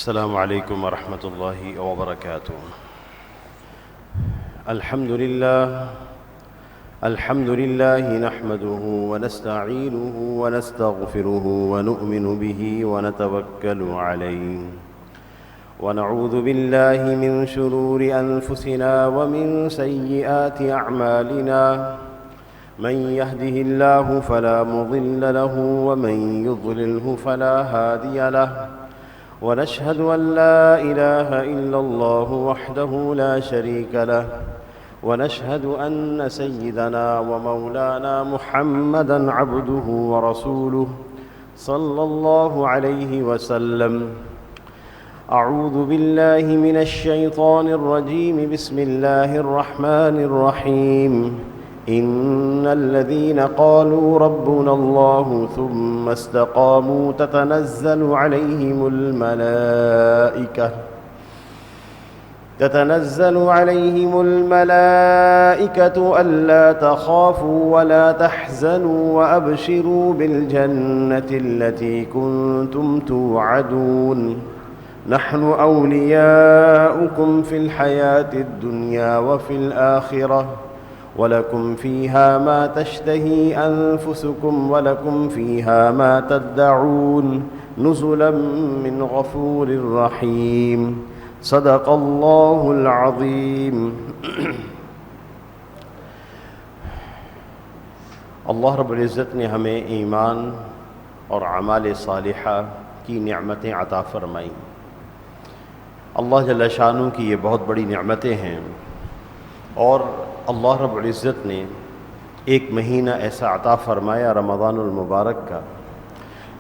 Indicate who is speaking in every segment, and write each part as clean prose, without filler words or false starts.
Speaker 1: السلام علیکم ورحمۃ اللہ وبرکاتہ۔ الحمد للہ نحمده ونستعینه ونستغفره ونؤمن به ونتوکل علیہ ونعوذ باللہ من شرور انفسنا ومن سیئات اعمالنا من يهده الله فلا مضل له ومن يضلله فلا هادي له ونشهد أن لا إله إلا الله وحده لا شريك له ونشهد أن سيدنا ومولانا محمدًا عبده ورسوله صلى الله عليه وسلم. أعوذ بالله من الشيطان الرجيم. بسم الله الرحمن الرحيم. إن الذين قالوا ربنا الله ثم استقاموا تتنزل عليهم الملائكة ألا تخافوا ولا تحزنوا وأبشروا بالجنة التي كنتم توعدون نحن أولياؤكم في الحياة الدنيا وفي الآخرة وَلَكُمْ فِيهَا مَا تَشْتَهِي أَنفُسُكُمْ وَلَكُمْ فِيهَا مَا تَدَّعُونَ نُزُلًا مِّنْ غَفُورٍ رَّحِيمٍ. صدق اللہ العظیم. اللہ رب العزت نے ہمیں ایمان اور اعمال صالحہ کی نعمتیں عطا فرمائیں. اللہ جل شانہ کی یہ بہت بڑی نعمتیں ہیں، اور اللہ رب العزت نے ایک مہینہ ایسا عطا فرمایا رمضان المبارک کا،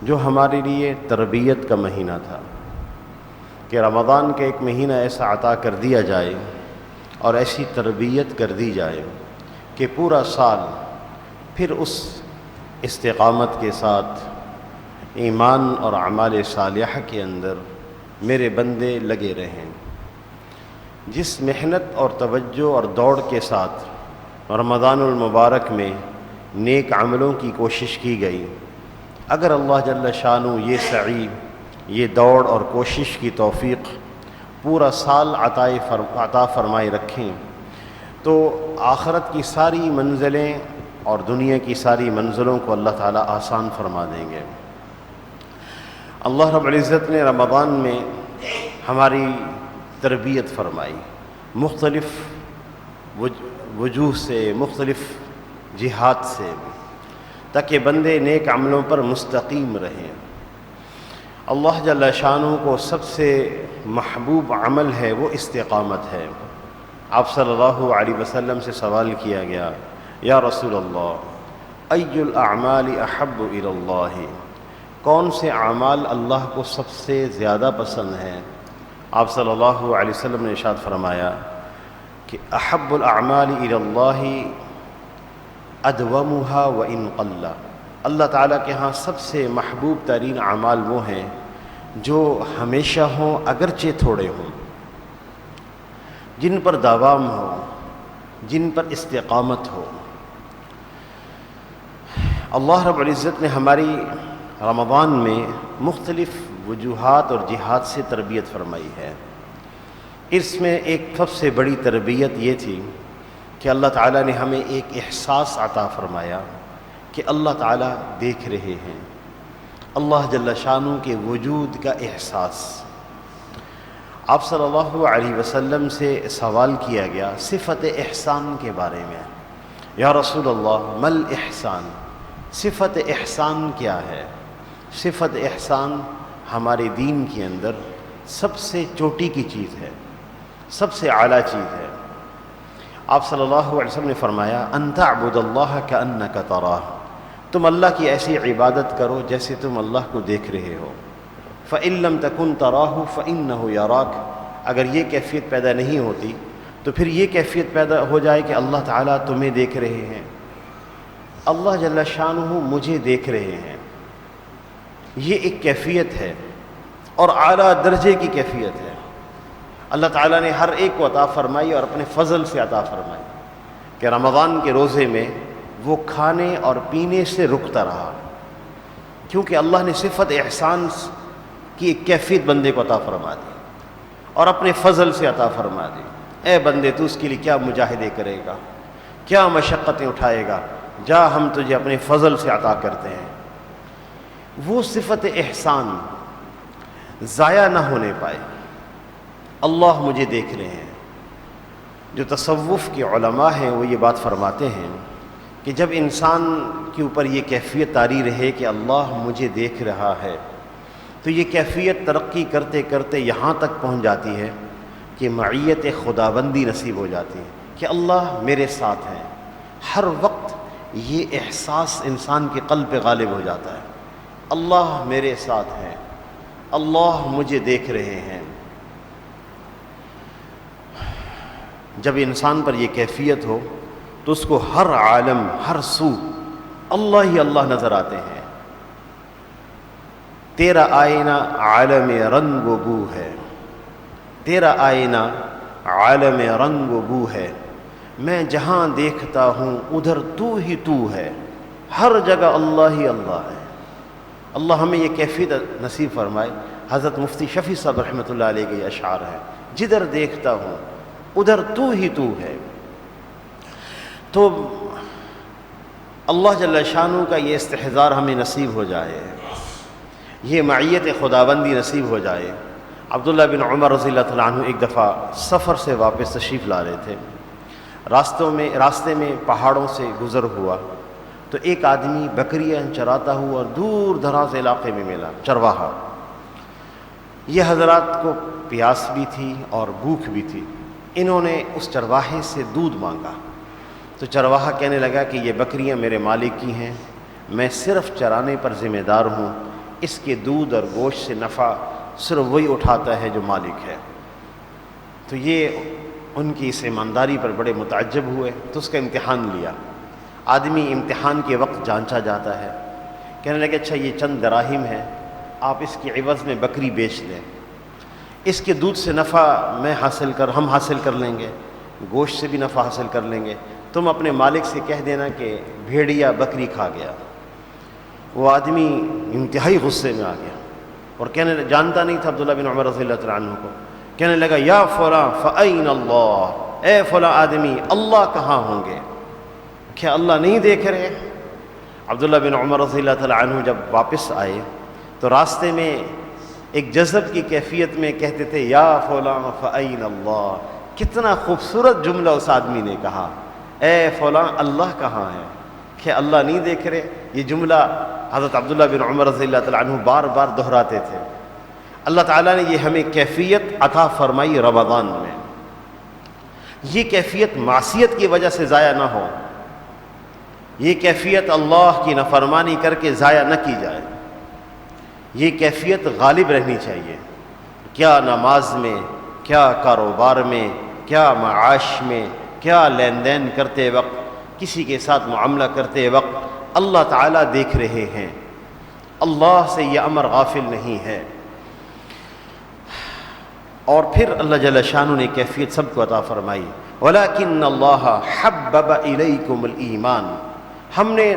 Speaker 1: جو ہمارے لیے تربیت کا مہینہ تھا، کہ رمضان کا ایک مہینہ ایسا عطا کر دیا جائے اور ایسی تربیت کر دی جائے کہ پورا سال پھر اس استقامت کے ساتھ ایمان اور اعمال صالحہ کے اندر میرے بندے لگے رہیں. جس محنت اور توجہ اور دوڑ کے ساتھ رمضان المبارک میں نیک عملوں کی کوشش کی گئی، اگر اللہ جل شانہ یہ سعی، یہ دوڑ اور کوشش کی توفیق پورا سال عطا فرمائے رکھیں، تو آخرت کی ساری منزلیں اور دنیا کی ساری منزلوں کو اللہ تعالیٰ آسان فرما دیں گے. اللہ رب العزت نے رمضان میں ہماری تربیت فرمائی، مختلف وجوہ سے، مختلف جہات سے، تاکہ بندے نیک عملوں پر مستقیم رہیں. اللہ جل شانہ کو سب سے محبوب عمل ہے وہ استقامت ہے. آپ صلی اللہ علیہ وسلم سے سوال کیا گیا، یا رسول اللہ ای الاعمال احب الی اللہ، کون سے اعمال اللہ کو سب سے زیادہ پسند ہیں؟ آپ صلی اللہ علیہ وسلم نے ارشاد فرمایا کہ احب الاعمال الی اللہ ادومها وان قل، اللہ تعالیٰ کے ہاں سب سے محبوب ترین اعمال وہ ہیں جو ہمیشہ ہوں اگرچہ تھوڑے ہوں، جن پر دوام ہو، جن پر استقامت ہو. اللہ رب العزت نے ہماری رمضان میں مختلف وجوہات اور جہات سے تربیت فرمائی ہے. اس میں ایک سب سے بڑی تربیت یہ تھی کہ اللہ تعالیٰ نے ہمیں ایک احساس عطا فرمایا کہ اللہ تعالیٰ دیکھ رہے ہیں. اللہ جل شانہ کے وجود کا احساس. آپ صلی اللہ علیہ وسلم سے سوال کیا گیا صفت احسان کے بارے میں، یا رسول اللہ مل احسان، صفت احسان کیا ہے؟ صفت احسان ہمارے دین کے اندر سب سے چوٹی کی چیز ہے، سب سے اعلیٰ چیز ہے. آپ صلی اللہ علیہ وسلم نے فرمایا ان تعبد اللہ کأنک تراہ، تم اللہ کی ایسی عبادت کرو جیسے تم اللہ کو دیکھ رہے ہو. فإن لم تکن تراہ فإنہ یراک، اگر یہ کیفیت پیدا نہیں ہوتی تو پھر یہ کیفیت پیدا ہو جائے کہ اللہ تعالیٰ تمہیں دیکھ رہے ہیں، اللہ جل شانہ مجھے دیکھ رہے ہیں. یہ ایک کیفیت ہے اور اعلیٰ درجے کی کیفیت ہے. اللہ تعالیٰ نے ہر ایک کو عطا فرمائی اور اپنے فضل سے عطا فرمائی کہ رمضان کے روزے میں وہ کھانے اور پینے سے رکتا رہا، کیونکہ اللہ نے صفت احسان کی ایک کیفیت بندے کو عطا فرما دی اور اپنے فضل سے عطا فرما دی. اے بندے تو اس کے لیے کیا مجاہدے کرے گا, کیا مشقتیں اٹھائے گا, جا ہم تجھے اپنے فضل سے عطا کرتے ہیں. وہ صفت احسان ضائع نہ ہونے پائے. اللہ مجھے دیکھ رہے ہیں. جو تصوف کے علماء ہیں وہ یہ بات فرماتے ہیں کہ جب انسان کے اوپر یہ کیفیت طاری رہے کہ اللہ مجھے دیکھ رہا ہے, تو یہ کیفیت ترقی کرتے کرتے یہاں تک پہنچ جاتی ہے کہ معیت خداوندی نصیب ہو جاتی ہے کہ اللہ میرے ساتھ ہیں. ہر وقت یہ احساس انسان کے قلب پہ غالب ہو جاتا ہے, اللہ میرے ساتھ ہیں, اللہ مجھے دیکھ رہے ہیں. جب انسان پر یہ کیفیت ہو تو اس کو ہر عالم, ہر سو اللہ ہی اللہ نظر آتے ہیں. تیرا آئینہ عالم رنگ و بو ہے, تیرا آئینہ عالم رنگ و بو ہے. میں جہاں دیکھتا ہوں ادھر تو ہی تو ہے, ہر جگہ اللہ ہی اللہ ہے. اللہ ہمیں یہ کیفیت نصیب فرمائے. حضرت مفتی شفیع صاحب رحمۃ اللہ علیہ کے یہ اشعار ہیں, جدھر دیکھتا ہوں ادھر تو ہی تو ہے. تو اللہ جل شانہ کا یہ استحضار ہمیں نصیب ہو جائے, یہ معیت خداوندی نصیب ہو جائے. عبداللہ بن عمر رضی اللہ تعالیٰ عنہ ایک دفعہ سفر سے واپس تشریف لا رہے تھے. راستے میں پہاڑوں سے گزر ہوا تو ایک آدمی بکریاں چراتا ہوا اور دور دراز علاقے میں ملا, چرواہا. یہ حضرات کو پیاس بھی تھی اور بھوک بھی تھی. انہوں نے اس چرواہے سے دودھ مانگا تو چرواہا کہنے لگا کہ یہ بکریاں میرے مالک کی ہیں, میں صرف چرانے پر ذمہ دار ہوں, اس کے دودھ اور گوشت سے نفع صرف وہی اٹھاتا ہے جو مالک ہے. تو یہ ان کی اس ایمانداری پر بڑے متعجب ہوئے تو اس کا امتحان لیا. آدمی امتحان کے وقت جانچا جاتا ہے, کہنے لگے اچھا یہ چند دراہم ہیں, آپ اس کی عوض میں بکری بیچ دیں, اس کے دودھ سے نفع ہم حاصل کر لیں گے, گوشت سے بھی نفع حاصل کر لیں گے, تم اپنے مالک سے کہہ دینا کہ بھیڑیا بکری کھا گیا. وہ آدمی انتہائی غصے میں آ گیا اور جانتا نہیں تھا عبداللہ بن عمر رضی اللہ تعالیٰ عنہ کو. کہنے لگا یا فلاں فأین اللہ, اے فلاں آدمی اللہ کہاں ہوں گے, کیا اللہ نہیں دیکھ رہے؟ عبداللہ بن عمر رضی اللہ تعالیٰ عنہ جب واپس آئے تو راستے میں ایک جذب کی کیفیت میں کہتے تھے یا فلاں فأین اللہ. کتنا خوبصورت جملہ اس آدمی نے کہا, اے فلاں اللہ کہاں ہے, کہ اللہ نہیں دیکھ رہے. یہ جملہ حضرت عبداللہ بن عمر رضی اللہ تعالیٰ عنہ بار بار دہراتے تھے. اللہ تعالیٰ نے یہ ہمیں کیفیت عطا فرمائی رمضان میں. یہ کیفیت معصیت کی وجہ سے ضائع نہ ہو, یہ کیفیت اللہ کی نافرمانی کر کے ضائع نہ کی جائے. یہ کیفیت غالب رہنی چاہیے. کیا نماز میں, کیا کاروبار میں, کیا معاش میں, کیا لین دین کرتے وقت, کسی کے ساتھ معاملہ کرتے وقت اللہ تعالیٰ دیکھ رہے ہیں. اللہ سے یہ امر غافل نہیں ہے. اور پھر اللہ جل شانہ نے کیفیت سب کو عطا فرمائی. وَلَكِنَّ اللَّهَ حَبَّبَ إِلَيْكُمُ الْإِيمَانَ, ہم نے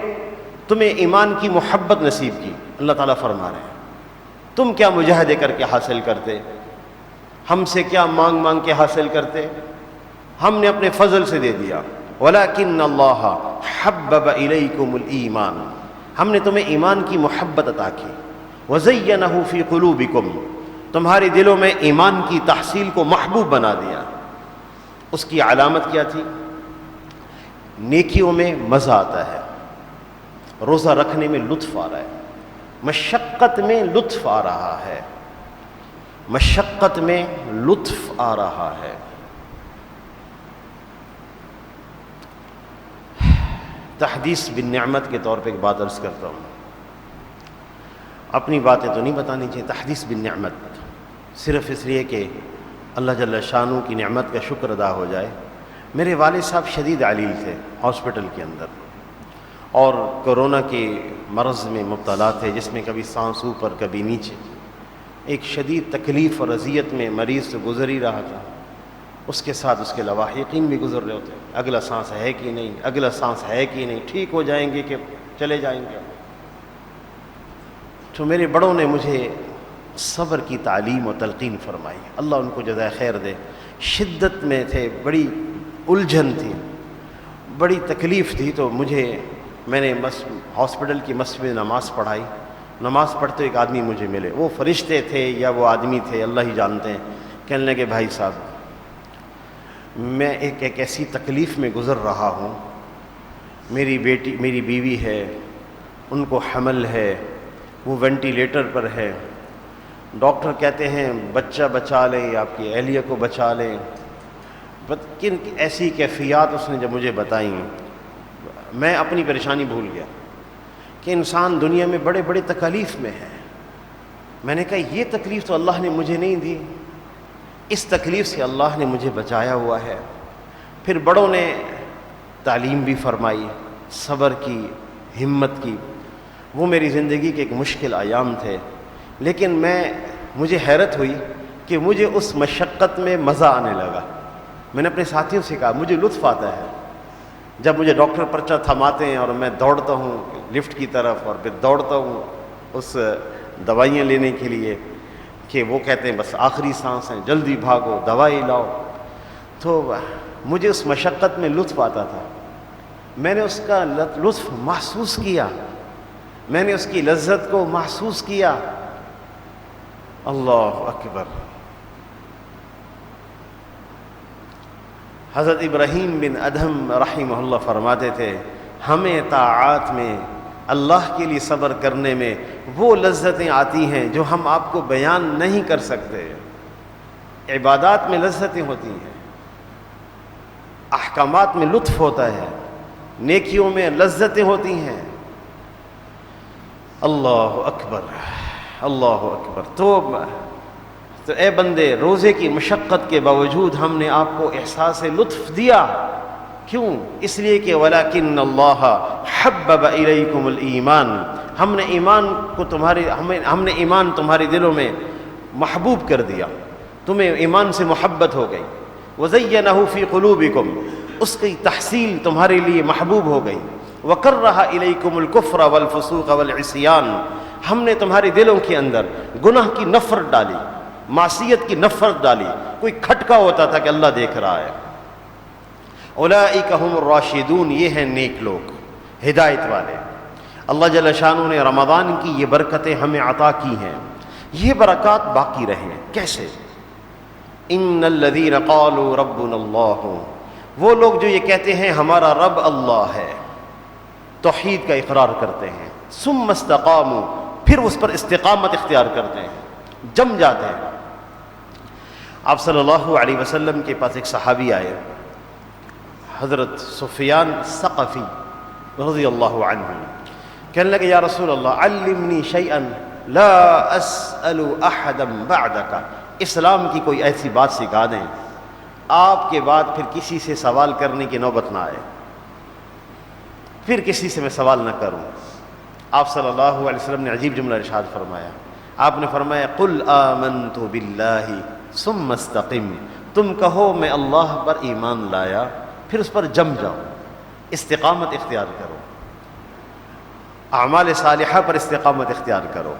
Speaker 1: تمہیں ایمان کی محبت نصیب کی. اللہ تعالیٰ فرما رہے ہیں تم کیا مجاہدے کر کے حاصل کرتے, ہم سے کیا مانگ مانگ کے حاصل کرتے, ہم نے اپنے فضل سے دے دیا. وَلَكِنَّ اللَّهَ حَبَّبَ إِلَيْكُمُ الْإِيمَانَ, ہم نے تمہیں ایمان کی محبت عطا کی. وَزَيَّنَهُ فِي قُلُوبِكُمْ, تمہارے دلوں میں ایمان کی تحصیل کو محبوب بنا دیا. اس کی علامت کیا تھی؟ نیکیوں میں مزہ آتا ہے, روزہ رکھنے میں لطف آ رہا ہے, مشقت میں لطف آ رہا ہے, مشقت میں لطف آ رہا ہے. تحدیث بالنعمت کے طور پہ ایک بات عرض کرتا ہوں. اپنی باتیں تو نہیں بتانی چاہیے. تحدیث بالنعمت صرف اس لیے کہ اللہ جل شانہ کی نعمت کا شکر ادا ہو جائے. میرے والد صاحب شدید علیل تھے ہاسپٹل کے اندر, اور کورونا کے مرض میں مبتلا تھے جس میں کبھی سانس اوپر کبھی نیچے. ایک شدید تکلیف اور اذیت میں مریض سے گزر ہی رہا تھا. اس کے ساتھ اس کے لواحقین بھی گزر رہے ہوتے, اگلا سانس ہے کہ نہیں, اگلا سانس ہے کہ نہیں, ٹھیک ہو جائیں گے کہ چلے جائیں گے. تو میرے بڑوں نے مجھے صبر کی تعلیم و تلقین فرمائی، اللہ ان کو جزائے خیر دے۔ شدت میں تھے، بڑی الجھن تھی، بڑی تکلیف تھی، تو میں نے ہاسپٹل کی مسجد میں نماز پڑھائی۔ نماز پڑھتے ایک آدمی مجھے ملے، وہ فرشتے تھے یا وہ آدمی تھے اللہ ہی جانتے ہیں۔ کہنے لگے بھائی صاحب میں ایک ایسی تکلیف میں گزر رہا ہوں، میری بیوی ہے، ان کو حمل ہے، وہ وینٹیلیٹر پر ہے، ڈاکٹر کہتے ہیں بچہ بچا لیں، آپ کی اہلیہ کو بچا لیں۔ کن ایسی کیفیات اس نے جب مجھے بتائیں، میں اپنی پریشانی بھول گیا کہ انسان دنیا میں بڑے بڑے تکلیف میں ہے۔ میں نے کہا یہ تکلیف تو اللہ نے مجھے نہیں دی، اس تکلیف سے اللہ نے مجھے بچایا ہوا ہے۔ پھر بڑوں نے تعلیم بھی فرمائی، صبر کی، ہمت کی۔ وہ میری زندگی کے ایک مشکل ایام تھے، لیکن مجھے حیرت ہوئی کہ مجھے اس مشقت میں مزہ آنے لگا۔ میں نے اپنے ساتھیوں سے کہا مجھے لطف آتا ہے جب مجھے ڈاکٹر پرچہ تھماتے ہیں اور میں دوڑتا ہوں لفٹ کی طرف، اور پھر دوڑتا ہوں اس دوائیاں لینے کے لیے، کہ وہ کہتے ہیں بس آخری سانس ہیں، جلدی بھاگو دوائی لاؤ۔ تو مجھے اس مشقت میں لطف آتا تھا، میں نے اس کا لطف محسوس کیا، میں نے اس کی لذت کو محسوس کیا۔ اللہ اکبر۔ حضرت ابراہیم بن ادہم رحمہ اللہ فرماتے تھے ہمیں طاعات میں، اللہ کے لیے صبر کرنے میں وہ لذتیں آتی ہیں جو ہم آپ کو بیان نہیں کر سکتے۔ عبادات میں لذتیں ہوتی ہیں، احکامات میں لطف ہوتا ہے، نیکیوں میں لذتیں ہوتی ہیں۔ اللہ اکبر، اللہ اکبر۔ تو اے بندے، روزے کی مشقت کے باوجود ہم نے آپ کو احساس لطف دیا، کیوں؟ اس لیے کہ وَلَكِنَّ اللَّهَ حَبَّبَ إِلَيْكُمُ الْإِيمَانَ، ہم نے ایمان تمہارے دلوں میں محبوب کر دیا، تمہیں ایمان سے محبت ہو گئی۔ وَزَيَّنَهُ فِي قُلُوبِكُمْ، اس کی تحصیل تمہارے لیے محبوب ہو گئی۔ وَكَرَّهَ إِلَيْكُمُ الْكُفْرَ وَالْفُسُوقَ وَالْعِصْيَانَ، ہم نے تمہارے دلوں کے اندر گناہ کی نفرت ڈالی، معصیت کی نفرت ڈالی۔ کوئی کھٹکا ہوتا تھا کہ اللہ دیکھ رہا ہے۔ اولئک هم الراشدون، یہ ہیں نیک لوگ، ہدایت والے۔ اللہ جل شانہ نے رمضان کی یہ برکتیں ہمیں عطا کی ہیں، یہ برکات باقی رہیں۔ کیسے؟ ان الذین قالوا ربنا اللہ، وہ لوگ جو یہ کہتے ہیں ہمارا رب اللہ ہے، توحید کا اقرار کرتے ہیں، ثم استقاموا، پھر اس پر استقامت اختیار کرتے ہیں، جم جاتے ہیں۔ آپ صلی اللہ علیہ وسلم کے پاس ایک صحابی آئے، حضرت سفیان ثقفی رضی اللہ عنہ، کہنے لگے یا رسول اللہ علمنی شیئا لا اسأل احدا بعدک، اسلام کی کوئی ایسی بات سکھا دیں آپ کے بعد پھر کسی سے سوال کرنے کی نوبت نہ آئے، پھر کسی سے میں سوال نہ کروں۔ آپ صلی اللہ علیہ وسلم نے عجیب جملہ ارشاد فرمایا، آپ نے فرمایا قل آمنت باللہ ثم استقم، تم کہو میں اللہ پر ایمان لایا، پھر اس پر جم جاؤ، استقامت اختیار کرو، اعمال صالحہ پر استقامت اختیار کرو،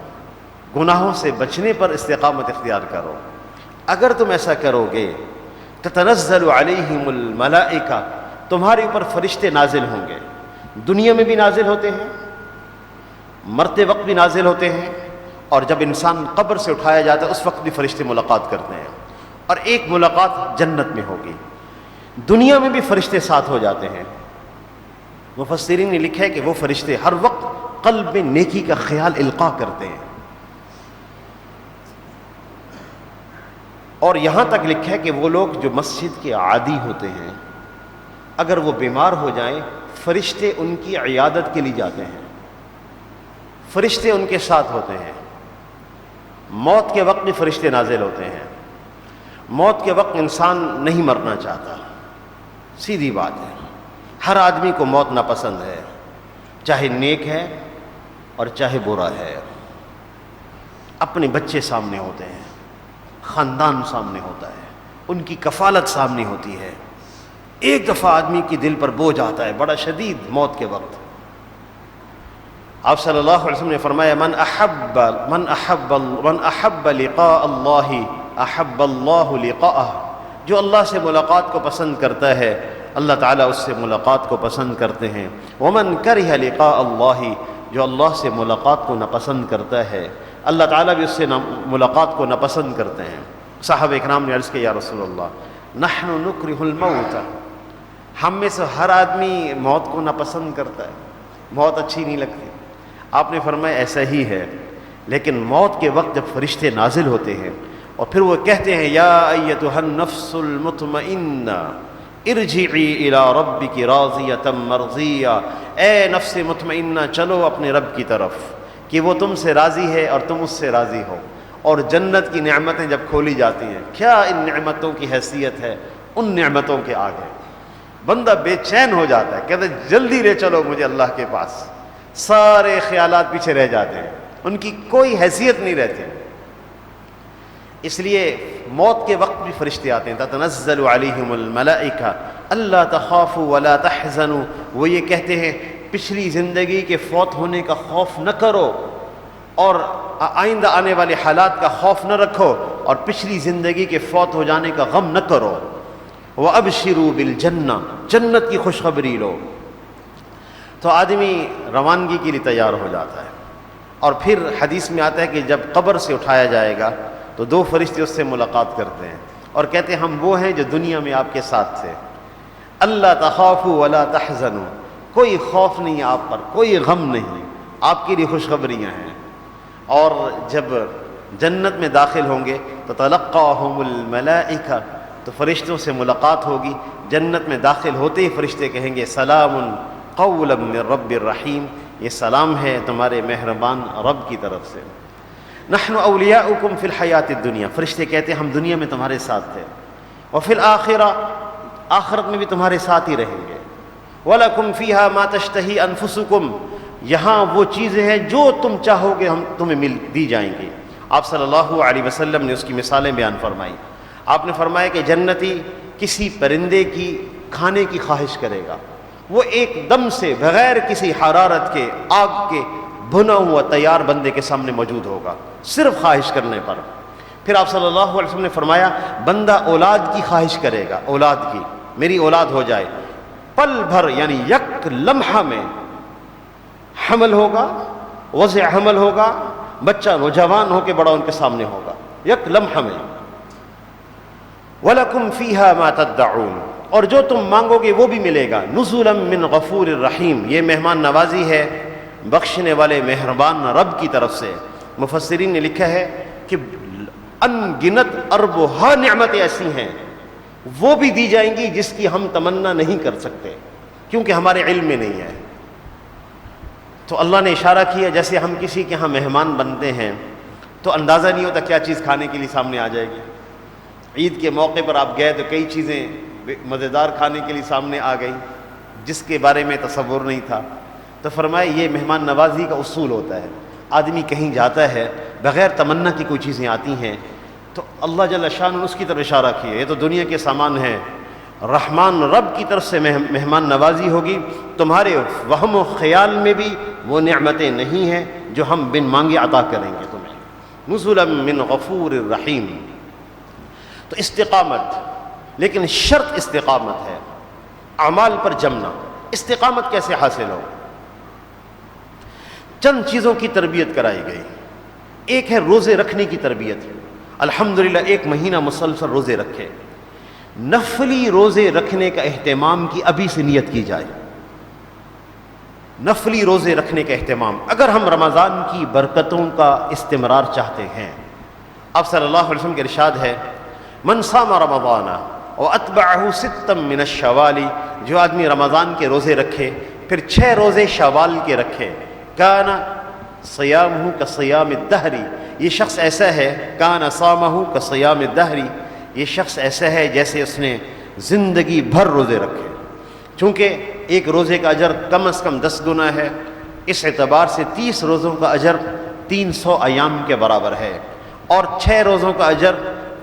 Speaker 1: گناہوں سے بچنے پر استقامت اختیار کرو۔ اگر تم ایسا کرو گے تتنزل علیہم الملائکہ، تمہارے اوپر فرشتے نازل ہوں گے، دنیا میں بھی نازل ہوتے ہیں، مرتے وقت بھی نازل ہوتے ہیں، اور جب انسان قبر سے اٹھایا جاتا ہے اس وقت بھی فرشتے ملاقات کرتے ہیں، اور ایک ملاقات جنت میں ہوگی۔ دنیا میں بھی فرشتے ساتھ ہو جاتے ہیں۔ مفسرین نے لکھا ہے کہ وہ فرشتے ہر وقت قلب میں نیکی کا خیال القاء کرتے ہیں، اور یہاں تک لکھا ہے کہ وہ لوگ جو مسجد کے عادی ہوتے ہیں اگر وہ بیمار ہو جائیں فرشتے ان کی عیادت کے لیے جاتے ہیں، فرشتے ان کے ساتھ ہوتے ہیں۔ موت کے وقت بھی فرشتے نازل ہوتے ہیں۔ موت کے وقت انسان نہیں مرنا چاہتا، سیدھی بات ہے، ہر آدمی کو موت ناپسند ہے، چاہے نیک ہے اور چاہے برا ہے۔ اپنے بچے سامنے ہوتے ہیں، خاندان سامنے ہوتا ہے، ان کی کفالت سامنے ہوتی ہے۔ ایک دفعہ آدمی کے دل پر بوجھ آتا ہے بڑا شدید موت کے وقت۔ آپ صلی اللہ علیہ وسلم نے فرمایا من احب لقاء اللہ احب اللہ لقاءہ، جو اللہ سے ملاقات کو پسند کرتا ہے اللہ تعالیٰ اس سے ملاقات کو پسند کرتے ہیں۔ ومن کرہ لقاء اللہ، جو اللہ سے ملاقات کو ناپسند کرتا ہے اللہ تعالیٰ بھی اس سے ملاقات کو ناپسند کرتے ہیں۔ صحابہ اکرام نے عرض کیا یا رسول اللہ نحن نکرہ الموت، ہم میں سے ہر آدمی موت کو ناپسند کرتا ہے، موت اچھی نہیں لگتی۔ آپ نے فرمایا ایسا ہی ہے، لیکن موت کے وقت جب فرشتے نازل ہوتے ہیں اور پھر وہ کہتے ہیں یا ایتھا النفس المطمئنہ ارجعی الی ربک راضیۃ مرضیہ، اے نفس مطمئنہ چلو اپنے رب کی طرف کہ وہ تم سے راضی ہے اور تم اس سے راضی ہو۔ اور جنت کی نعمتیں جب کھولی جاتی ہیں، کیا ان نعمتوں کی حیثیت ہے ان نعمتوں کے آگے، بندہ بے چین ہو جاتا ہے، کہتا ہے جلدی لے چلو مجھے اللہ کے پاس، سارے خیالات پیچھے رہ جاتے ہیں، ان کی کوئی حیثیت نہیں رہتی۔ اس لیے موت کے وقت بھی فرشتے آتے ہیں، تتنزل علیہم الملائکہ اللہ تخافوا ولا تحزنوا، وہ یہ کہتے ہیں پچھلی زندگی کے فوت ہونے کا خوف نہ کرو اور آئندہ آنے والے حالات کا خوف نہ رکھو اور پچھلی زندگی کے فوت ہو جانے کا غم نہ کرو۔ وَأَبْشِرُوا بِالْجَنَّةِ، جنت کی خوشخبری لو۔ تو آدمی روانگی کے لیے تیار ہو جاتا ہے، اور پھر حدیث میں آتا ہے کہ جب قبر سے اٹھایا جائے گا تو دو فرشتے اس سے ملاقات کرتے ہیں اور کہتے ہیں ہم وہ ہیں جو دنیا میں آپ کے ساتھ تھے، اللہ تخافوا ولا تحزنوا، کوئی خوف نہیں آپ پر، کوئی غم نہیں، آپ کے لیے خوشخبریاں ہیں۔ اور جب جنت میں داخل ہوں گے تو تلقاہم الملائکہ، تو فرشتوں سے ملاقات ہوگی، جنت میں داخل ہوتے ہی فرشتے کہیں گے سلام قولا من رب الرحیم، یہ سلام ہے تمہارے مہربان رب کی طرف سے۔ نحن اولیاؤکم فی الحیات الدنیا، فرشتے کہتے ہیں ہم دنیا میں تمہارے ساتھ تھے، وفی الآخرہ، آخرت میں بھی تمہارے ساتھ ہی رہیں گے، وَلَكُمْ فِيهَا مَا تَشْتَهِي أَنفُسُكُمْ، یہاں وہ چیزیں ہیں جو تم چاہو گے ہم تمہیں دی جائیں گی۔ آپ صلی اللہ علیہ وسلم نے اس کی مثالیں بیان فرمائی۔ آپ نے فرمایا کہ جنتی کسی پرندے کی کھانے کی خواہش کرے گا، وہ ایک دم سے بغیر کسی حرارت کے، آگ کے، بھنا ہوا تیار بندے کے سامنے موجود ہوگا صرف خواہش کرنے پر۔ پھر آپ صلی اللہ علیہ وسلم نے فرمایا بندہ اولاد کی خواہش کرے گا، اولاد کی، میری اولاد ہو جائے، پل بھر یعنی یک لمحہ میں حمل ہوگا، وضع حمل ہوگا، بچہ نوجوان ہو کے بڑا ان کے سامنے ہوگا یک لمحہ میں۔ وَلَكُمْ فِيهَا مَا تَدَّعُونَ، اور جو تم مانگو گے وہ بھی ملے گا۔ نُزُلًا مِّن غَفُورٍ رَحِيمٍ، یہ مہمان نوازی ہے بخشنے والے مہربان رب کی طرف سے۔ مفسرین نے لکھا ہے کہ ان گنت ارب و ہا نعمتیں ایسی ہیں وہ بھی دی جائیں گی جس کی ہم تمنا نہیں کر سکتے کیونکہ ہمارے علم میں نہیں ہے۔ تو اللہ نے اشارہ کیا جیسے ہم کسی کے ہاں مہمان بنتے ہیں تو اندازہ نہیں ہوتا کیا چیز کھانے کے لیے سامنے آ جائے گی۔ عید کے موقع پر آپ گئے تو کئی چیزیں مزیدار کھانے کے لیے سامنے آ گئی جس کے بارے میں تصور نہیں تھا۔ تو فرمایا یہ مہمان نوازی کا اصول ہوتا ہے، آدمی کہیں جاتا ہے بغیر تمنا کی کوئی چیزیں آتی ہیں تو اللہ جل شان اس کی طرف اشارہ کیا یہ تو دنیا کے سامان ہیں، رحمان رب کی طرف سے مہمان نوازی ہوگی، تمہارے وہم و خیال میں بھی وہ نعمتیں نہیں ہیں جو ہم بن مانگے عطا کریں گے تمہیں۔ نزلا من غفور الرحیم۔ تو استقامت، لیکن شرط استقامت ہے، اعمال پر جمنا۔ استقامت کیسے حاصل ہو؟ چند چیزوں کی تربیت کرائی گئی۔ ایک ہے روزے رکھنے کی تربیت، الحمدللہ ایک مہینہ مسلسل روزے رکھے، نفلی روزے رکھنے کا اہتمام کی ابھی سے نیت کی جائے، نفلی روزے رکھنے کا اہتمام۔ اگر ہم رمضان کی برکتوں کا استمرار چاہتے ہیں، آپ صلی اللہ علیہ وسلم کے ارشاد ہے من صام رمضان واتبعہ ستا من الشوال، جو آدمی رمضان کے روزے رکھے پھر 6 روزے شوال کے رکھے، کان صیامہ کصیام الدہر، یہ شخص ایسا ہے، کان صامہ کصیام الدہر، یہ شخص ایسا ہے جیسے اس نے زندگی بھر روزے رکھے۔ چونکہ ایک روزے کا اجر کم از کم 10 گنا ہے، اس اعتبار سے 30 روزوں کا اجر 300 ایام کے برابر ہے، اور 6 روزوں کا اجر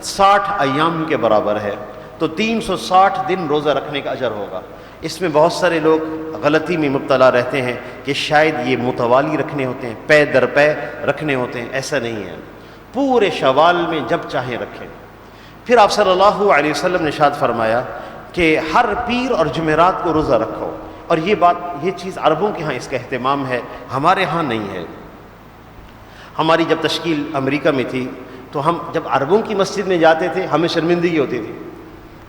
Speaker 1: 60 ایام کے برابر ہے، تو 360 دن روزہ رکھنے کا اجر ہوگا۔ اس میں بہت سارے لوگ غلطی میں مبتلا رہتے ہیں کہ شاید یہ متوالی رکھنے ہوتے ہیں، پے در پے رکھنے ہوتے ہیں. ایسا نہیں ہے، پورے شوال میں جب چاہیں رکھیں. پھر آپ صلی اللہ علیہ وسلم نے ارشاد فرمایا کہ ہر پیر اور جمعرات کو روزہ رکھو. اور یہ چیز عربوں کے ہاں اس کا اہتمام ہے، ہمارے ہاں نہیں ہے. ہماری جب تشکیل امریکہ میں تھی تو ہم جب عربوں کی مسجد میں جاتے تھے ہمیں شرمندگی ہوتی تھی،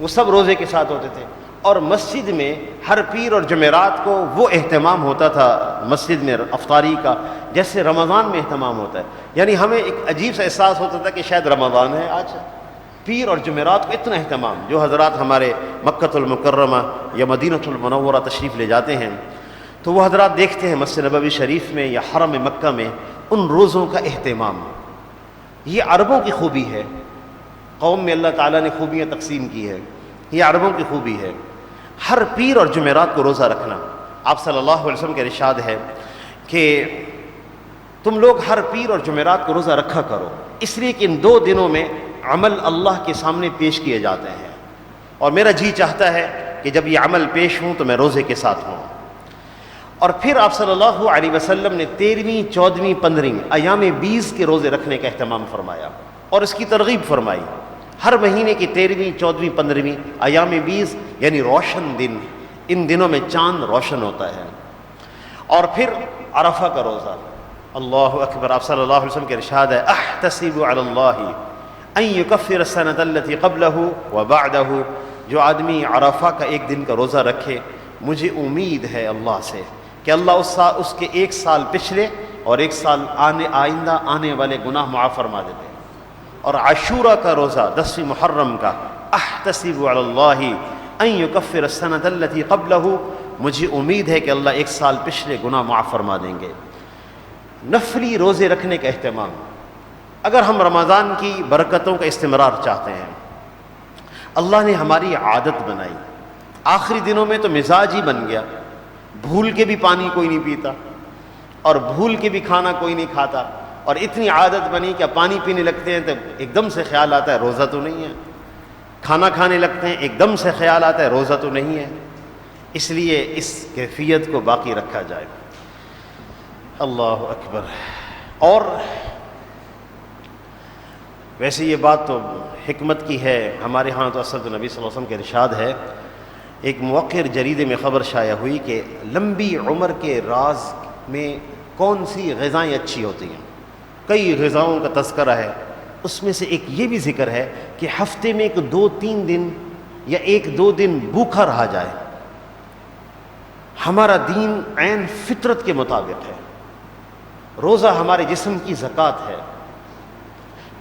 Speaker 1: وہ سب روزے کے ساتھ ہوتے تھے. اور مسجد میں ہر پیر اور جمعرات کو وہ اہتمام ہوتا تھا مسجد میں افطاری کا جیسے رمضان میں اہتمام ہوتا ہے. یعنی ہمیں ایک عجیب سا احساس ہوتا تھا کہ شاید رمضان ہے آج. پیر اور جمعرات کو اتنا اہتمام. جو حضرات ہمارے مکۃ المکرمہ یا مدینہ المنورہ تشریف لے جاتے ہیں تو وہ حضرات دیکھتے ہیں مسجد نبوی شریف میں یا حرم مکہ میں ان روزوں کا اہتمام. یہ عربوں کی خوبی ہے. قوم میں اللہ تعالیٰ نے خوبیاں تقسیم کی ہے، یہ عربوں کی خوبی ہے. ہر پیر اور جمعرات کو روزہ رکھنا. آپ صلی اللہ علیہ وسلم کے ارشاد ہے کہ تم لوگ ہر پیر اور جمعرات کو روزہ رکھا کرو، اس لیے کہ ان 2 دنوں میں عمل اللہ کے سامنے پیش کیے جاتے ہیں، اور میرا جی چاہتا ہے کہ جب یہ عمل پیش ہوں تو میں روزے کے ساتھ ہوں. اور پھر آپ صلی اللہ علیہ وسلم نے 13ویں 14ویں 15ویں ایام 20 کے روزے رکھنے کا اہتمام فرمایا اور اس کی ترغیب فرمائی. ہر مہینے کی 13ویں 14ویں 15ویں ایام 20 یعنی روشن دن، ان دنوں میں چاند روشن ہوتا ہے. اور پھر عرفہ کا روزہ. اللہ اکبر. آپ صلی اللہ علیہ وسلم کے ارشاد ہے احتسب علی اللہ ان یکفر السنۃ التي قبلہ وبعدہ. جو آدمی عرفہ کا ایک دن کا روزہ رکھے مجھے امید ہے اللہ سے کہ اللہ اس کے 1 سال پچھلے اور 1 سال آئندہ آنے والے گناہ معاف فرما دیتے. اور عاشورہ کا روزہ 10ویں محرم کا احتسب علی اللہ ان یکفر السنۃ التي قبلہ. مجھے امید ہے کہ اللہ 1 سال پچھلے گناہ معاف فرما دیں گے. نفلی روزے رکھنے کا اہتمام. اگر ہم رمضان کی برکتوں کا استمرار چاہتے ہیں، اللہ نے ہماری عادت بنائی. آخری دنوں میں تو مزاج ہی بن گیا، بھول کے بھی پانی کوئی نہیں پیتا اور بھول کے بھی کھانا کوئی نہیں کھاتا. اور اتنی عادت بنی کہ پانی پینے لگتے ہیں تو ایک دم سے خیال آتا ہے روزہ تو نہیں ہے. کھانا کھانے لگتے ہیں ایک دم سے خیال آتا ہے روزہ تو نہیں ہے. اس لیے اس کیفیت کو باقی رکھا جائے. اللہ اکبر. اور ویسے یہ بات تو حکمت کی ہے. ہمارے ہاں تو اسد نبی صلی اللہ علیہ وسلم کے ارشاد ہے. ایک موقر جریدے میں خبر شائع ہوئی کہ لمبی عمر کے راز میں کون سی غذائیں اچھی ہوتی ہیں. کئی غذاؤں کا تذکرہ ہے. اس میں سے ایک یہ بھی ذکر ہے کہ ہفتے میں 2-3 دن یا 1-2 دن بھوکا رہا جائے. ہمارا دین عین فطرت کے مطابق ہے. روزہ ہمارے جسم کی زکوٰۃ ہے.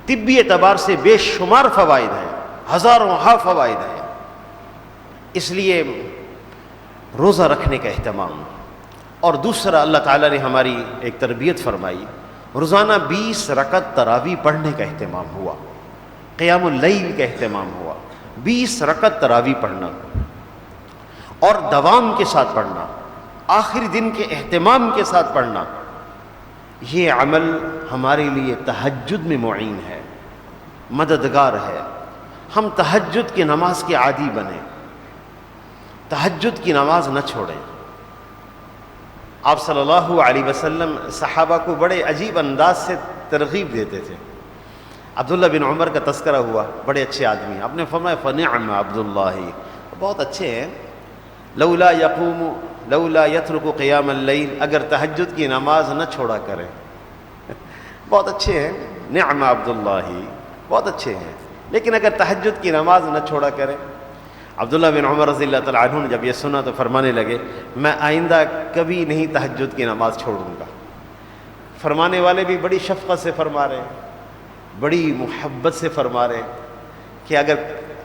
Speaker 1: طبی اعتبار سے بے شمار فوائد ہیں، ہزاروں فوائد ہیں. اس لیے روزہ رکھنے کا اہتمام. اور دوسرا اللہ تعالیٰ نے ہماری ایک تربیت فرمائی. روزانہ 20 رکعت تراویح پڑھنے کا اہتمام ہوا، قیام اللیل کا اہتمام ہوا. 20 رکعت تراویح پڑھنا اور دوام کے ساتھ پڑھنا، آخری دن کے اہتمام کے ساتھ پڑھنا. یہ عمل ہمارے لیے تہجد میں معین ہے، مددگار ہے. ہم تہجد کی نماز کے عادی بنیں، تہجد کی نماز نہ چھوڑیں. آپ صلی اللہ علیہ وسلم صحابہ کو بڑے عجیب انداز سے ترغیب دیتے تھے. عبداللہ بن عمر کا تذکرہ ہوا، بڑے اچھے آدمی. آپ نے فرمایا فنعم عبداللہ، بہت اچھے ہیں. لولا یترک قیام اللیل، اگر تہجد کی نماز نہ چھوڑا کریں. بہت اچھے ہیں، نعم عبداللہ، بہت اچھے ہیں، لیکن اگر تہجد کی نماز نہ چھوڑا کریں. عبداللہ بن عمر رضی اللہ تعالیٰ عنہ نے جب یہ سنا تو فرمانے لگے میں آئندہ کبھی نہیں تہجد کی نماز چھوڑوں گا. فرمانے والے بھی بڑی شفقت سے فرما رہے ہیں، بڑی محبت سے فرما رہے ہیں کہ اگر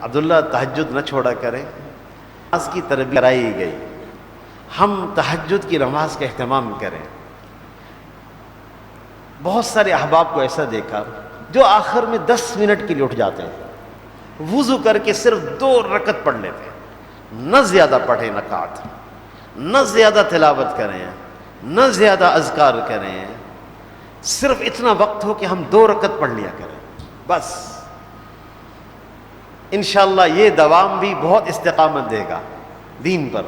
Speaker 1: عبداللہ تہجد نہ چھوڑا کریں. نماز کی تربیت کرائی گئی، ہم تہجد کی نماز کا اہتمام کریں. بہت سارے احباب کو ایسا دیکھا جو آخر میں 10 منٹ کے لیے اٹھ جاتے ہیں، وضو کر کے صرف 2 رکعت پڑھ لیتے ہیں. نہ زیادہ پڑھیں رکعت، نہ زیادہ تلاوت کریں، نہ زیادہ اذکار کریں. صرف اتنا وقت ہو کہ ہم 2 رکعت پڑھ لیا کریں بس. انشاءاللہ یہ دوام بھی بہت استقامت دے گا دین پر.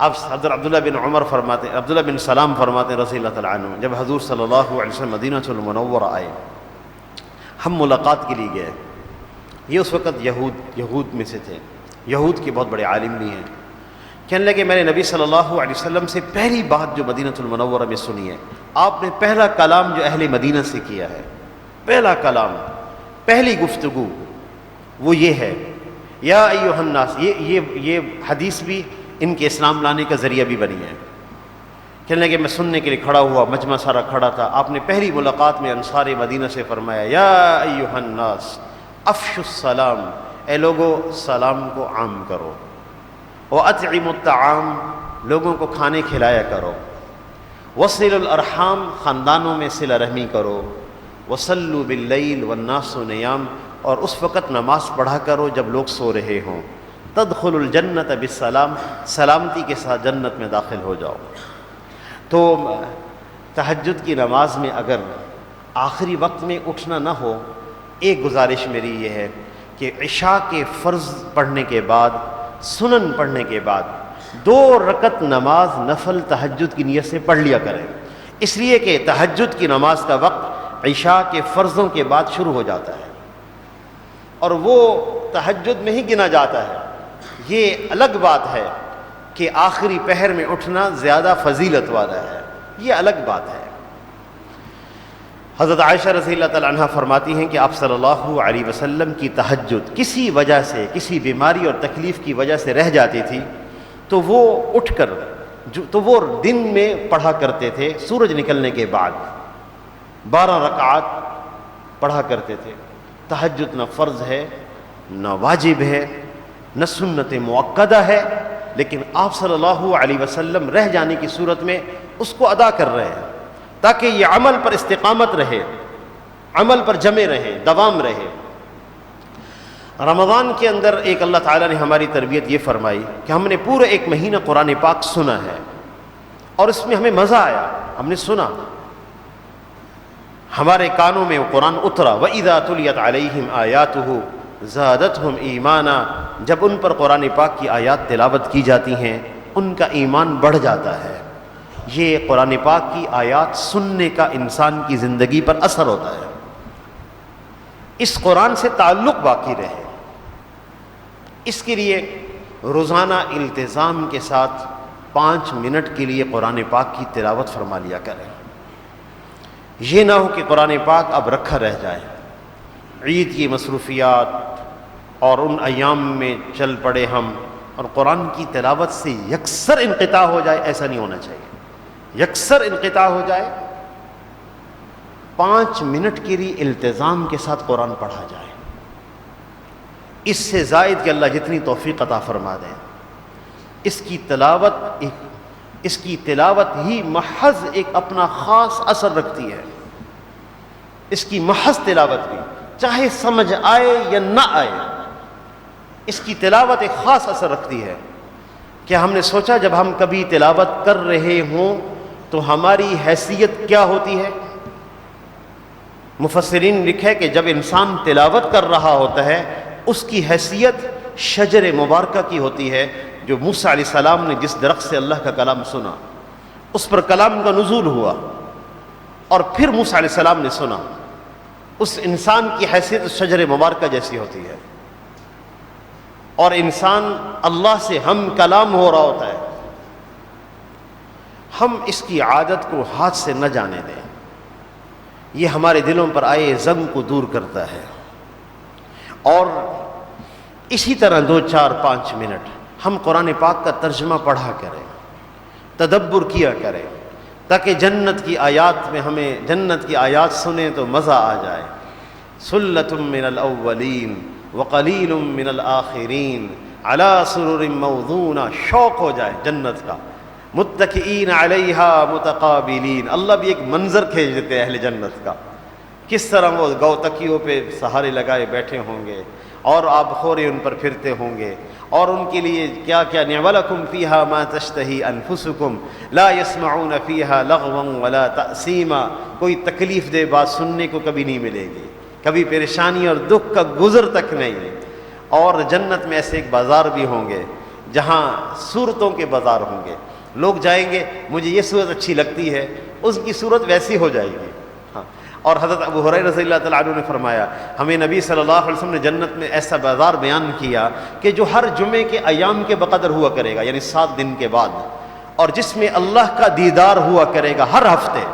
Speaker 1: اب عبداللہ بن عمر فرماتے ہیں، عبداللہ بن سلام فرماتے ہیں رضی اللہ تعالیٰ عنہ، جب حضور صلی اللہ علیہ وسلم مدینہ المنورہ آئے، ہم ملاقات کے لیے گئے. یہ اس وقت یہود میں سے تھے، یہود کے بہت بڑے عالم بھی ہیں. کہنے لگے میں نے نبی صلی اللہ علیہ وسلم سے پہلی بات جو مدینہ المنورہ میں سنی ہے، آپ نے پہلا کلام جو اہل مدینہ سے کیا ہے، پہلا کلام، پہلی گفتگو وہ یہ ہے یا ایھا الناس. یہ حدیث بھی ان کے اسلام لانے کا ذریعہ بھی بنی ہے. کہنے لگے میں سننے کے لیے کھڑا ہوا، مجمع سارا کھڑا تھا. آپ نے پہلی ملاقات میں انصار مدینہ سے فرمایا یا ایھا الناس افشوا السلام، اے لوگو سلام کو عام کرو، وَأَطْعِمُوا الطَّعَامَ، لوگوں کو کھانے کھلایا کرو، وَصِلُوا الْأَرْحَامَ، خاندانوں میں صلہ رحمی کرو، وَصَلُّوا بِاللَّيْلِ وَالنَّاسُ نِيَامٌ، اور اس وقت نماز پڑھا کرو جب لوگ سو رہے ہوں. تدخلوا الجنۃ بالسلام، سلامتی کے ساتھ جنت میں داخل ہو جاؤ. تو تہجد کی نماز میں اگر آخری وقت میں اٹھنا نہ ہو، ایک گزارش میری یہ ہے کہ عشاء کے فرض پڑھنے کے بعد، سنن پڑھنے کے بعد 2 رکعت نماز نفل تہجد کی نیت سے پڑھ لیا کریں، اس لیے کہ تہجد کی نماز کا وقت عشاء کے فرضوں کے بعد شروع ہو جاتا ہے اور وہ تہجد میں ہی گنا جاتا ہے. یہ الگ بات ہے کہ آخری پہر میں اٹھنا زیادہ فضیلت والا ہے، یہ الگ بات ہے. حضرت عائشہ رضی اللہ تعالیٰ عنہ فرماتی ہیں کہ آپ صلی اللہ علیہ وسلم کی تہجد کسی وجہ سے، کسی بیماری اور تکلیف کی وجہ سے رہ جاتی تھی تو وہ اٹھ کر تو وہ دن میں پڑھا کرتے تھے، سورج نکلنے کے بعد 12 رکعات پڑھا کرتے تھے. تہجد نہ فرض ہے، نہ واجب ہے، نہ سنت مؤکدہ ہے، لیکن آپ صلی اللہ علیہ وسلم رہ جانے کی صورت میں اس کو ادا کر رہے ہیں تاکہ یہ عمل پر استقامت رہے، عمل پر جمے رہے، دوام رہے. رمضان کے اندر ایک اللہ تعالیٰ نے ہماری تربیت یہ فرمائی کہ ہم نے پورا 1 مہینہ قرآن پاک سنا ہے اور اس میں ہمیں مزہ آیا، ہم نے سنا، ہمارے کانوں میں وہ قرآن اترا. وَإِذَا تُلِيَتْ عَلَيْهِمْ آيَاتُهُ زَادَتْهُمْ ایمانا، جب ان پر قرآن پاک کی آیات تلاوت کی جاتی ہیں ان کا ایمان بڑھ جاتا ہے. یہ قرآن پاک کی آیات سننے کا انسان کی زندگی پر اثر ہوتا ہے. اس قرآن سے تعلق باقی رہے، اس کے لیے روزانہ التزام کے ساتھ 5 منٹ کے لیے قرآن پاک کی تلاوت فرما لیا کریں. یہ نہ ہو کہ قرآن پاک اب رکھا رہ جائے، عید کی مصروفیات اور ان ایام میں چل پڑے ہم اور قرآن کی تلاوت سے یکسر انقطاع ہو جائے. ایسا نہیں ہونا چاہیے، یکسر انقطاع ہو جائے. 5 منٹ کے لیے التزام کے ساتھ قرآن پڑھا جائے. اس سے زائد کہ اللہ جتنی توفیق عطا فرما دیں، اس کی تلاوت ہی محض ایک اپنا خاص اثر رکھتی ہے. اس کی محض تلاوت بھی، چاہے سمجھ آئے یا نہ آئے، اس کی تلاوت ایک خاص اثر رکھتی ہے. کیا ہم نے سوچا جب ہم کبھی تلاوت کر رہے ہوں تو ہماری حیثیت کیا ہوتی ہے؟ مفسرین نے لکھا ہے کہ جب انسان تلاوت کر رہا ہوتا ہے اس کی حیثیت شجر مبارکہ کی ہوتی ہے، جو موسیٰ علیہ السلام نے جس درخت سے اللہ کا کلام سنا، اس پر کلام کا نزول ہوا اور پھر موسیٰ علیہ السلام نے سنا. اس انسان کی حیثیت شجر مبارکہ جیسی ہوتی ہے اور انسان اللہ سے ہم کلام ہو رہا ہوتا ہے. ہم اس کی عادت کو ہاتھ سے نہ جانے دیں. یہ ہمارے دلوں پر آئے زنگ کو دور کرتا ہے. اور اسی طرح 2 4 5 منٹ ہم قرآن پاک کا ترجمہ پڑھا کریں، تدبر کیا کریں، تاکہ جنت کی آیات میں ہمیں جنت کی آیات سنیں تو مزہ آ جائے. سلۃ من الاولین وقلیل من الآخرین علی سرر موضونہ، شوق ہو جائے جنت کا. متکئین علیہا متقابلین، اللہ بھی ایک منظر کھینچ دیتے ہیں اہل جنت کا، کس طرح وہ گو تکیوں پہ سہارے لگائے بیٹھے ہوں گے اور آب خورے ان پر پھرتے ہوں گے، اور ان کے لیے کیا کیا وَلَكُمْ فِيهَا مَا تَشْتَهِي أَنفُسُكُمْ لَا يَسْمَعُونَ فِيهَا لَغْوًا وَلَا تَأْثِيمًا. کوئی تکلیف دہ بات سننے کو کبھی نہیں ملے گی، کبھی پریشانی اور دکھ کا گزر تک نہیں. اور جنت میں ایسے ایک بازار بھی ہوں گے جہاں صورتوں کے بازار ہوں گے. لوگ جائیں گے مجھے یہ صورت اچھی لگتی ہے، اس کی صورت ویسی ہو جائے گی. ہاں. اور حضرت ابو ہریرہ رضی اللہ تعالیٰ عنہ نے فرمایا ہمیں نبی صلی اللہ علیہ وسلم نے جنت میں ایسا بازار بیان کیا کہ جو ہر جمعے کے ایام کے بقدر ہوا کرے گا، یعنی 7 دن کے بعد، اور جس میں اللہ کا دیدار ہوا کرے گا ہر ہفتے،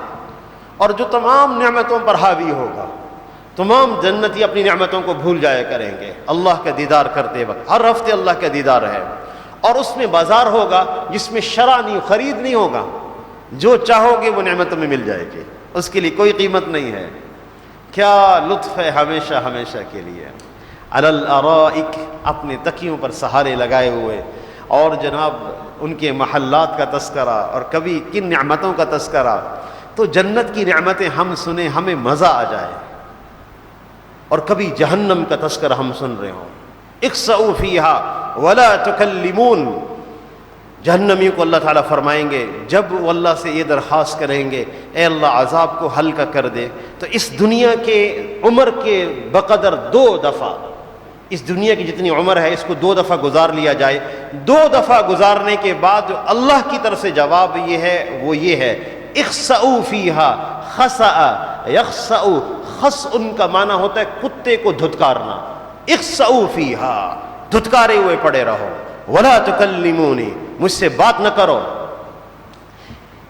Speaker 1: اور جو تمام نعمتوں پر حاوی ہوگا. تمام جنتی اپنی نعمتوں کو بھول جایا کریں گے اللہ کا دیدار کرتے وقت. ہر ہفتے اللہ کا دیدار ہے، اور اس میں بازار ہوگا جس میں شرع نہیں، خرید نہیں ہوگا. جو چاہو گے وہ نعمتوں میں مل جائے گی، اس کے لیے کوئی قیمت نہیں ہے. کیا لطف ہے ہمیشہ ہمیشہ کے لیے. علی الارائک، اپنے تکیوں پر سہارے لگائے ہوئے، اور جناب ان کے محلات کا تذکرہ، اور کبھی کن نعمتوں کا تذکرہ. تو جنت کی نعمتیں ہم سنیں ہمیں مزہ آ جائے، اور کبھی جہنم کا تذکرہ ہم سن رہے ہوں. اخسؤوا فیہا ولا تکلمون. جہنمیوں کو اللہ تعالیٰ فرمائیں گے جب وہ اللہ سے یہ درخواست کریں گے اے اللہ عذاب کو ہلکا کر دے، تو اس دنیا کے عمر کے بقدر 2 دفعہ، اس دنیا کی جتنی عمر ہے اس کو 2 دفعہ گزار لیا جائے. 2 دفعہ گزارنے کے بعد جو اللہ کی طرف سے جواب یہ ہے وہ یہ ہے اخسؤوا فیہا. خسأ یخسأ، خس ان کا معنی ہوتا ہے کتے کو دھتکارنا. اخسؤوا فیہا، دھتکارے ہوئے پڑے رہو. ولا تکلمونی، مجھ سے بات نہ کرو.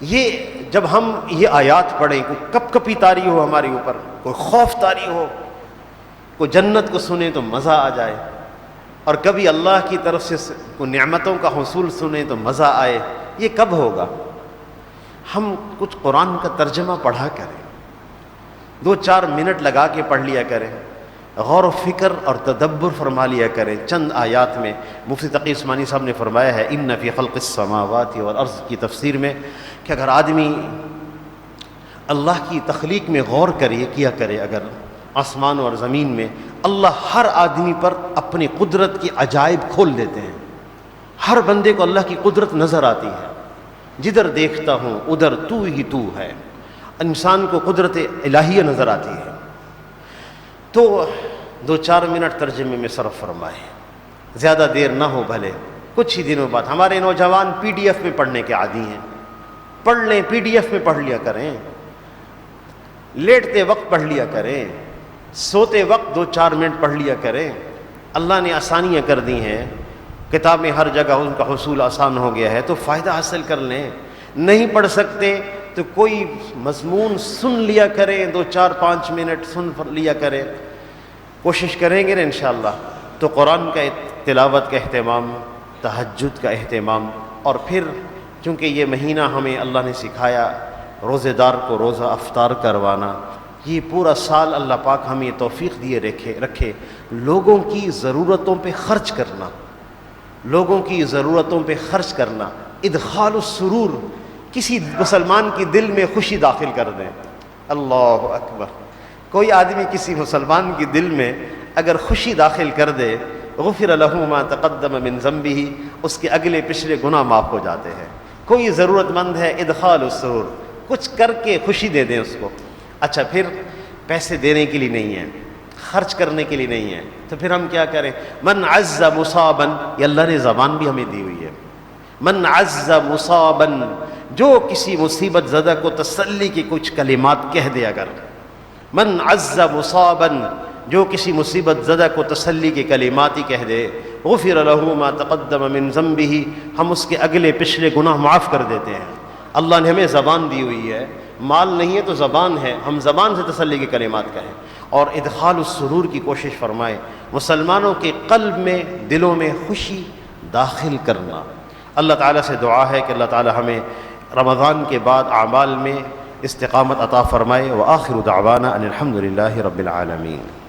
Speaker 1: یہ جب ہم یہ آیات پڑھیں، کوئی کپ کپی طاری ہو ہمارے اوپر، کوئی خوف طاری ہو، کوئی جنت کو سنیں تو مزہ آ جائے، اور کبھی اللہ کی طرف سے کوئی نعمتوں کا حصول سنیں تو مزہ آئے، یہ کب ہوگا؟ ہم کچھ قرآن کا ترجمہ پڑھا کریں، 2-4 منٹ لگا کے پڑھ لیا کریں، غور و فکر اور تدبر فرما لیا کریں. چند آیات میں مفتی تقی عثمانی صاحب نے فرمایا ہے ان فی خلق السماوات والارض کی تفسیر میں کہ اگر آدمی اللہ کی تخلیق میں غور کیا کرے، اگر آسمان اور زمین میں اللہ ہر آدمی پر اپنی قدرت کی عجائب کھول دیتے ہیں. ہر بندے کو اللہ کی قدرت نظر آتی ہے، جدھر دیکھتا ہوں ادھر تو ہی تو ہے. انسان کو قدرت الہیہ نظر آتی ہے. تو 2-4 منٹ ترجمے میں صرف فرمائے، زیادہ دیر نہ ہو. بھلے کچھ ہی دنوں بعد ہمارے نوجوان PDF میں پڑھنے کے عادی ہیں، پڑھ لیں، PDF میں پڑھ لیا کریں، لیٹتے وقت پڑھ لیا کریں، سوتے وقت 2-4 منٹ پڑھ لیا کریں. اللہ نے آسانیاں کر دی ہیں، کتابیں ہر جگہ ان کا حصول آسان ہو گیا ہے، تو فائدہ حاصل کر لیں. نہیں پڑھ سکتے تو کوئی مضمون سن لیا کریں، 2-4-5 منٹ سن لیا کریں. کوشش کریں گے نا انشاءاللہ تو قرآن کا تلاوت کا اہتمام، تہجد کا اہتمام، اور پھر چونکہ یہ مہینہ ہمیں اللہ نے سکھایا روزے دار کو روزہ افطار کروانا، یہ پورا سال اللہ پاک ہمیں یہ توفیق دیے رکھے لوگوں کی ضرورتوں پہ خرچ کرنا، لوگوں کی ضرورتوں پہ خرچ کرنا. ادخال السرور، کسی مسلمان کی دل میں خوشی داخل کر دیں. اللہ اکبر. کوئی آدمی کسی مسلمان کی دل میں اگر خوشی داخل کر دے، غفر لہ ما تقدم من ذنبہ، اس کے اگلے پچھلے گناہ معاف ہو جاتے ہیں. کوئی ضرورت مند ہے، ادخال السرور، کچھ کر کے خوشی دے دیں اس کو. اچھا پھر پیسے دینے کے لیے نہیں ہیں، خرچ کرنے کے لیے نہیں ہے، تو پھر ہم کیا کریں؟ من عز مصابا، یہ اللہ نے زبان بھی ہمیں دی ہوئی ہے. من عز مصابا، جو کسی مصیبت زدہ کو تسلی کے کچھ کلمات کہہ دے. اگر من عز مصابا، جو کسی مصیبت زدہ کو تسلی کے کلمات ہی کہہ دے، غفر لہ ما تقدم من ذنبہ، ہم اس کے اگلے پچھلے گناہ معاف کر دیتے ہیں. اللہ نے ہمیں زبان دی ہوئی ہے، مال نہیں ہے تو زبان ہے، ہم زبان سے تسلی کے کلمات کہیں. اور ادخال السرور کی کوشش فرمائے، مسلمانوں کے قلب میں، دلوں میں خوشی داخل کرنا. اللہ تعالیٰ سے دعا ہے کہ اللہ تعالیٰ ہمیں رمضان کے بعد اعمال میں استقامت عطا فرمائے. وآخر دعوانا ان الحمد للہ رب العالمین.